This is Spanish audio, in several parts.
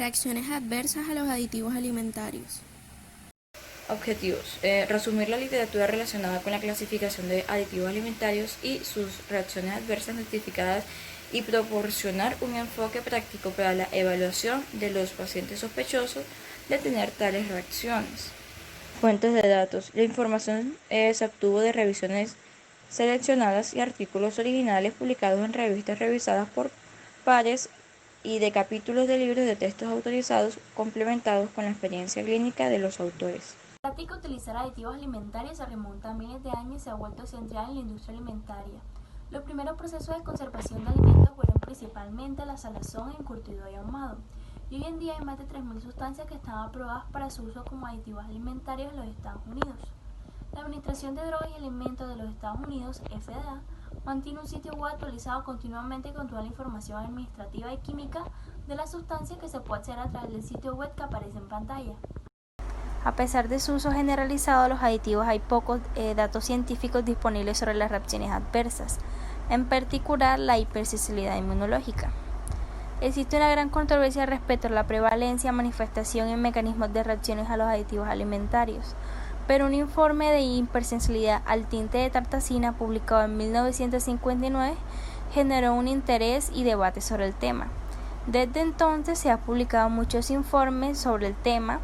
Reacciones adversas a los aditivos alimentarios. Objetivos. Resumir la literatura relacionada con la clasificación de aditivos alimentarios y sus reacciones adversas notificadas y proporcionar un enfoque práctico para la evaluación de los pacientes sospechosos de tener tales reacciones. Fuentes de datos. La información se obtuvo de revisiones seleccionadas y artículos originales publicados en revistas revisadas por pares y de capítulos de libros de textos autorizados complementados con la experiencia clínica de los autores. La práctica de utilizar aditivos alimentarios se remonta a miles de años y se ha vuelto central en la industria alimentaria. Los primeros procesos de conservación de alimentos fueron principalmente la salazón, encurtido y ahumado. Y hoy en día hay más de 3.000 sustancias que están aprobadas para su uso como aditivos alimentarios en los Estados Unidos. La Administración de Drogas y Alimentos de los Estados Unidos, FDA, mantiene un sitio web actualizado continuamente con toda la información administrativa y química de las sustancias que se puede acceder a través del sitio web que aparece en pantalla. A pesar de su uso generalizado, los aditivos hay pocos datos científicos disponibles sobre las reacciones adversas, en particular la hipersensibilidad inmunológica. Existe una gran controversia respecto a la prevalencia, manifestación y mecanismos de reacciones a los aditivos alimentarios, pero un informe de hipersensibilidad al tinte de tartacina publicado en 1959 generó un interés y debate sobre el tema. Desde entonces se han publicado muchos informes sobre el tema,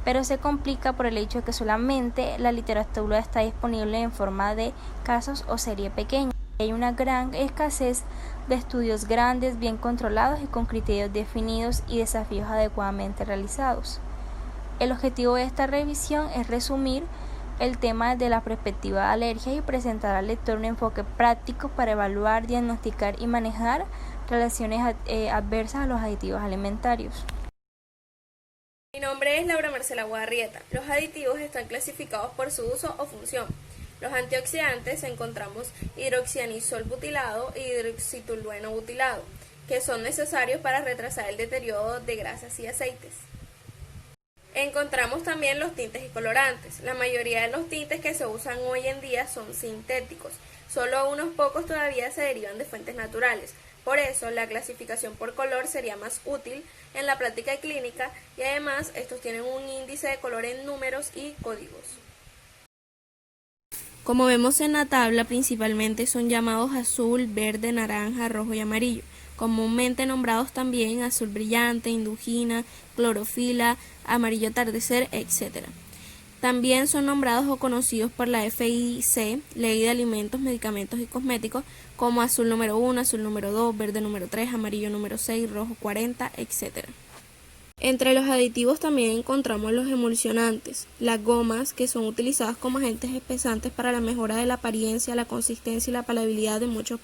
pero se complica por el hecho de que solamente la literatura está disponible en forma de casos o serie pequeña. Hay una gran escasez de estudios grandes, bien controlados y con criterios definidos y desafíos adecuadamente realizados. El objetivo de esta revisión es resumir el tema desde la perspectiva de alergias y presentar al lector un enfoque práctico para evaluar, diagnosticar y manejar relaciones adversas a los aditivos alimentarios. Mi nombre es Laura Marcela Guarrieta. Los aditivos están clasificados por su uso o función. Los antioxidantes encontramos hidroxianisol butilado y hidroxitolueno butilado, que son necesarios para retrasar el deterioro de grasas y aceites. Encontramos también los tintes y colorantes. La mayoría de los tintes que se usan hoy en día son sintéticos. Solo unos pocos todavía se derivan de fuentes naturales. Por eso, la clasificación por color sería más útil en la práctica clínica y además estos tienen un índice de color en números y códigos. Como vemos en la tabla, principalmente son llamados azul, verde, naranja, rojo y amarillo, comúnmente nombrados también azul brillante, indugina, clorofila, amarillo atardecer, etc. También son nombrados o conocidos por la FIC, Ley de Alimentos, Medicamentos y Cosméticos, como azul número 1, azul número 2, verde número 3, amarillo número 6, rojo 40, etc. Entre los aditivos también encontramos los emulsionantes, las gomas, que son utilizadas como agentes espesantes para la mejora de la apariencia, la consistencia y la palatabilidad de muchos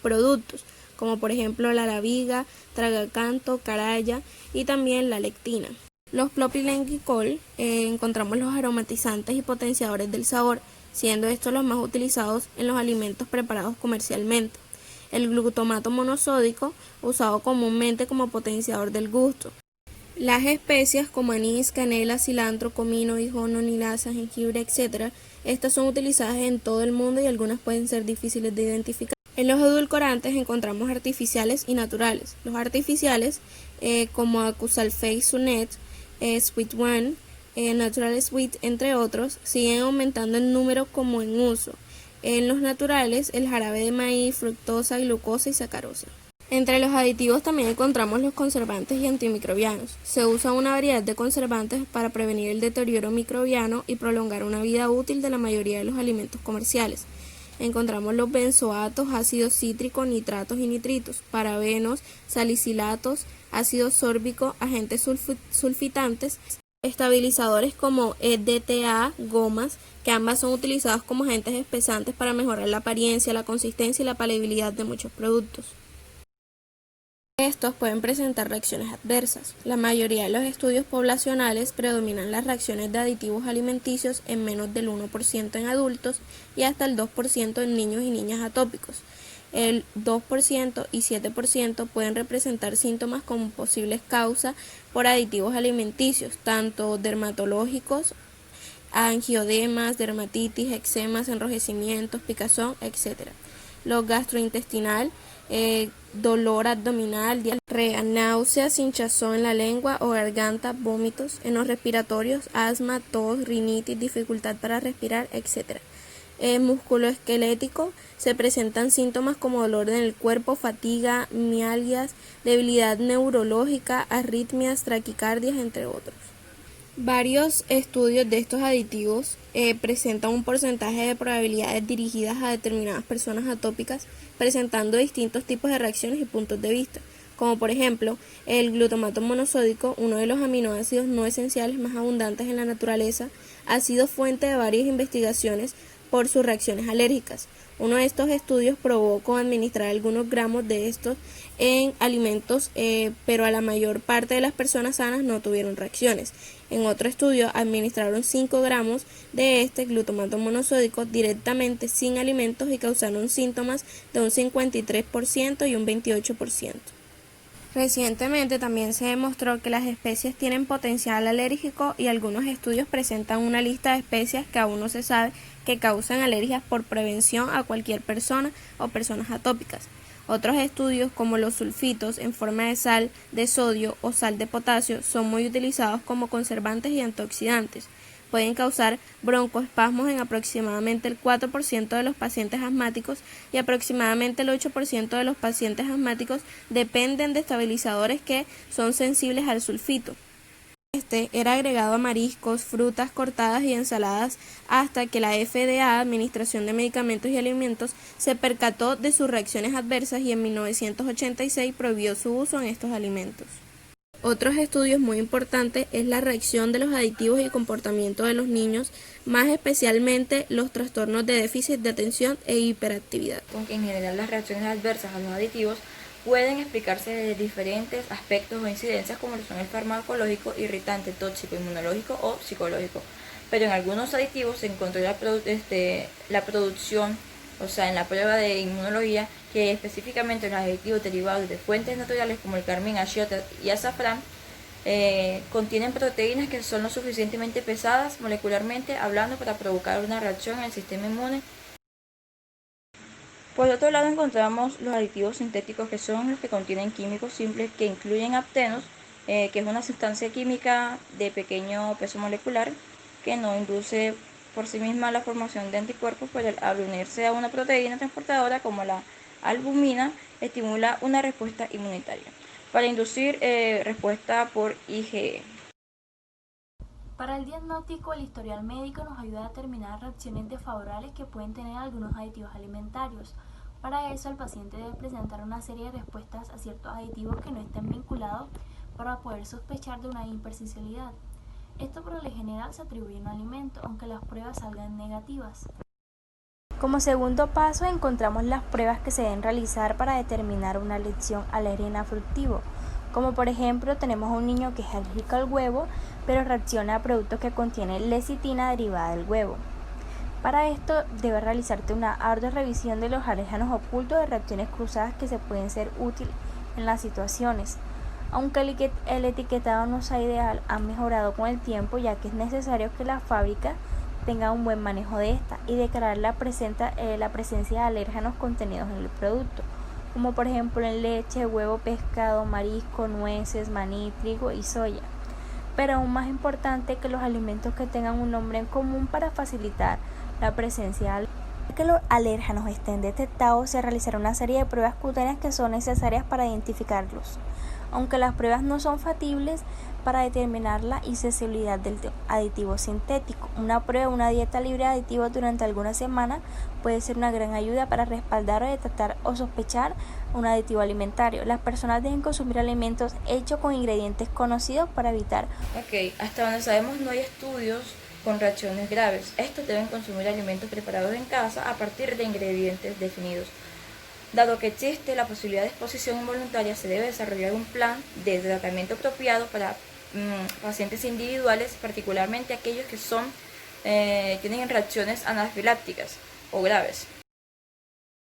productos, como por ejemplo la laviga, tragacanto, caraya y también la lectina. Los propilenglicol encontramos los aromatizantes y potenciadores del sabor, siendo estos los más utilizados en los alimentos preparados comercialmente. El glutamato monosódico, usado comúnmente como potenciador del gusto. Las especias como anís, canela, cilantro, comino, hijón, linaza, jengibre, etc. Estas son utilizadas en todo el mundo y algunas pueden ser difíciles de identificar. En los edulcorantes encontramos artificiales y naturales. Los artificiales, como Acusalfate Sunet, Sweet One, Natural Sweet, entre otros, siguen aumentando en número como en uso. En los naturales, el jarabe de maíz, fructosa, glucosa y sacarosa. Entre los aditivos también encontramos los conservantes y antimicrobianos. Se usa una variedad de conservantes para prevenir el deterioro microbiano y prolongar una vida útil de la mayoría de los alimentos comerciales. Encontramos los benzoatos, ácido cítrico, nitratos y nitritos, parabenos, salicilatos, ácido sórbico, agentes sulfitantes, estabilizadores como EDTA, gomas, que ambas son utilizadas como agentes espesantes para mejorar la apariencia, la consistencia y la palatabilidad de muchos productos. Estos pueden presentar reacciones adversas. La mayoría de los estudios poblacionales predominan las reacciones de aditivos alimenticios en menos del 1% en adultos y hasta el 2% en niños y niñas atópicos. El 2% y 7% pueden representar síntomas como posibles causas por aditivos alimenticios, tanto dermatológicos, angioedemas, dermatitis, eczemas, enrojecimientos, picazón, etc. Los gastrointestinal dolor abdominal, diarrea, náuseas, hinchazón en la lengua o garganta, vómitos, en los respiratorios, asma, tos, rinitis, dificultad para respirar, etc. Musculoesquelético, se presentan síntomas como dolor en el cuerpo, fatiga, mialgias, debilidad neurológica, arritmias, taquicardias, entre otros. Varios estudios de estos aditivos presentan un porcentaje de probabilidades dirigidas a determinadas personas atópicas, presentando distintos tipos de reacciones y puntos de vista, como por ejemplo el glutamato monosódico, uno de los aminoácidos no esenciales más abundantes en la naturaleza, ha sido fuente de varias investigaciones por sus reacciones alérgicas. Uno de estos estudios probó con administrar algunos gramos de estos en alimentos, pero a la mayor parte de las personas sanas no tuvieron reacciones. En otro estudio administraron 5 gramos de este glutamato monosódico directamente sin alimentos y causaron síntomas de un 53% y un 28%. Recientemente también se demostró que las especies tienen potencial alérgico y algunos estudios presentan una lista de especies que aún no se sabe que causan alergias por prevención a cualquier persona o personas atópicas. Otros estudios, como los sulfitos en forma de sal de sodio o sal de potasio, son muy utilizados como conservantes y antioxidantes. Pueden causar broncoespasmos en aproximadamente el 4% de los pacientes asmáticos y aproximadamente el 8% de los pacientes asmáticos dependen de estabilizadores que son sensibles al sulfito. Este era agregado a mariscos, frutas cortadas y ensaladas hasta que la FDA, Administración de Medicamentos y Alimentos, se percató de sus reacciones adversas y en 1986 prohibió su uso en estos alimentos. Otros estudios muy importantes es la reacción de los aditivos y el comportamiento de los niños, más especialmente los trastornos de déficit de atención e hiperactividad. Aunque en general las reacciones adversas a los aditivos pueden explicarse de diferentes aspectos o incidencias como lo son el farmacológico, irritante, tóxico, inmunológico o psicológico. Pero en algunos aditivos se encontró la producción, o sea, en la prueba de inmunología, que específicamente los aditivos derivados de fuentes naturales como el carmín, achiote y azafrán contienen proteínas que son lo suficientemente pesadas molecularmente hablando para provocar una reacción en el sistema inmune. Por otro lado encontramos los aditivos sintéticos, que son los que contienen químicos simples que incluyen aptenos, que es una sustancia química de pequeño peso molecular que no induce por sí misma la formación de anticuerpos, pero al unirse a una proteína transportadora como la albumina estimula una respuesta inmunitaria para inducir respuesta por IgE. Para el diagnóstico, el historial médico nos ayuda a determinar reacciones desfavorables que pueden tener algunos aditivos alimentarios. Para eso, el paciente debe presentar una serie de respuestas a ciertos aditivos que no estén vinculados para poder sospechar de una hipersensibilidad. Esto por lo general se atribuye a un alimento, aunque las pruebas salgan negativas. Como segundo paso encontramos las pruebas que se deben realizar para determinar una lección alérgena a fructivo. Como por ejemplo tenemos a un niño que es alérgico al huevo, pero reacciona a productos que contienen lecitina derivada del huevo. Para esto debe realizarte una ardua revisión de los alérgenos ocultos de reacciones cruzadas que se pueden ser útiles en las situaciones. Aunque el etiquetado no sea ideal, ha mejorado con el tiempo, ya que es necesario que la fábrica tenga un buen manejo de esta y declarar la presencia de alérgenos contenidos en el producto, como por ejemplo en leche, huevo, pescado, marisco, nueces, maní, trigo y soya. Pero aún más importante que los alimentos que tengan un nombre en común para facilitar la presencia de que los alérgenos estén detectados, se realizará una serie de pruebas cutáneas que son necesarias para identificarlos. Aunque las pruebas no son factibles para determinar la insensibilidad del aditivo sintético, una prueba, una dieta libre de aditivos durante algunas semanas puede ser una gran ayuda para respaldar o detectar o sospechar un aditivo alimentario. Las personas deben consumir alimentos hechos con ingredientes conocidos para evitar. Hasta donde sabemos no hay estudios con reacciones graves. Estos deben consumir alimentos preparados en casa a partir de ingredientes definidos. Dado que existe la posibilidad de exposición involuntaria, se debe desarrollar un plan de tratamiento apropiado para pacientes individuales, particularmente aquellos que tienen reacciones anafilácticas o graves.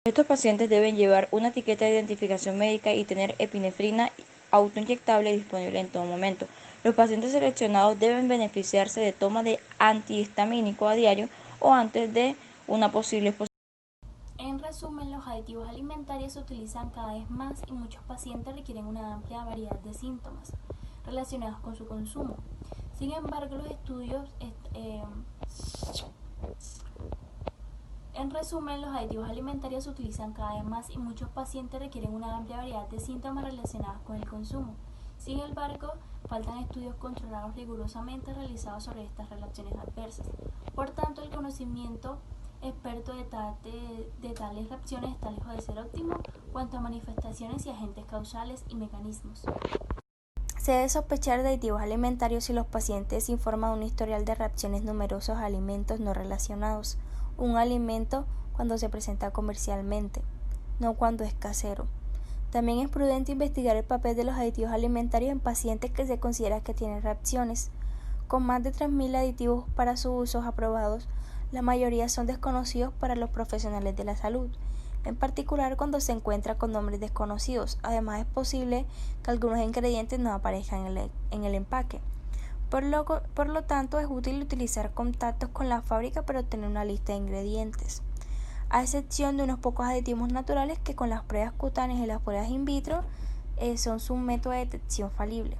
Estos pacientes deben llevar una etiqueta de identificación médica y tener epinefrina autoinyectable disponible en todo momento. Los pacientes seleccionados deben beneficiarse de toma de antihistamínico a diario o antes de una posible exposición. En resumen, los aditivos alimentarios se utilizan cada vez más y muchos pacientes requieren una amplia variedad de síntomas relacionados con su consumo. Sin embargo, los estudios, en resumen, los aditivos alimentarios se utilizan cada vez más y muchos pacientes requieren una amplia variedad de síntomas relacionados con el consumo. Sin embargo, faltan estudios controlados rigurosamente realizados sobre estas relaciones adversas. Por tanto, el conocimiento experto de tales reacciones está lejos de ser óptimo cuanto a manifestaciones y agentes causales y mecanismos. Se debe sospechar de aditivos alimentarios si los pacientes informan un historial de reacciones numerosos a alimentos no relacionados. Un alimento cuando se presenta comercialmente, no cuando es casero. También es prudente investigar el papel de los aditivos alimentarios en pacientes que se considera que tienen reacciones. Con más de 3.000 aditivos para su uso aprobados, la mayoría son desconocidos para los profesionales de la salud, en particular cuando se encuentra con nombres desconocidos. Además, es posible que algunos ingredientes no aparezcan en el empaque. Por lo tanto, es útil utilizar contactos con la fábrica para obtener una lista de ingredientes, a excepción de unos pocos aditivos naturales que con las pruebas cutáneas y las pruebas in vitro son su método de detección falible.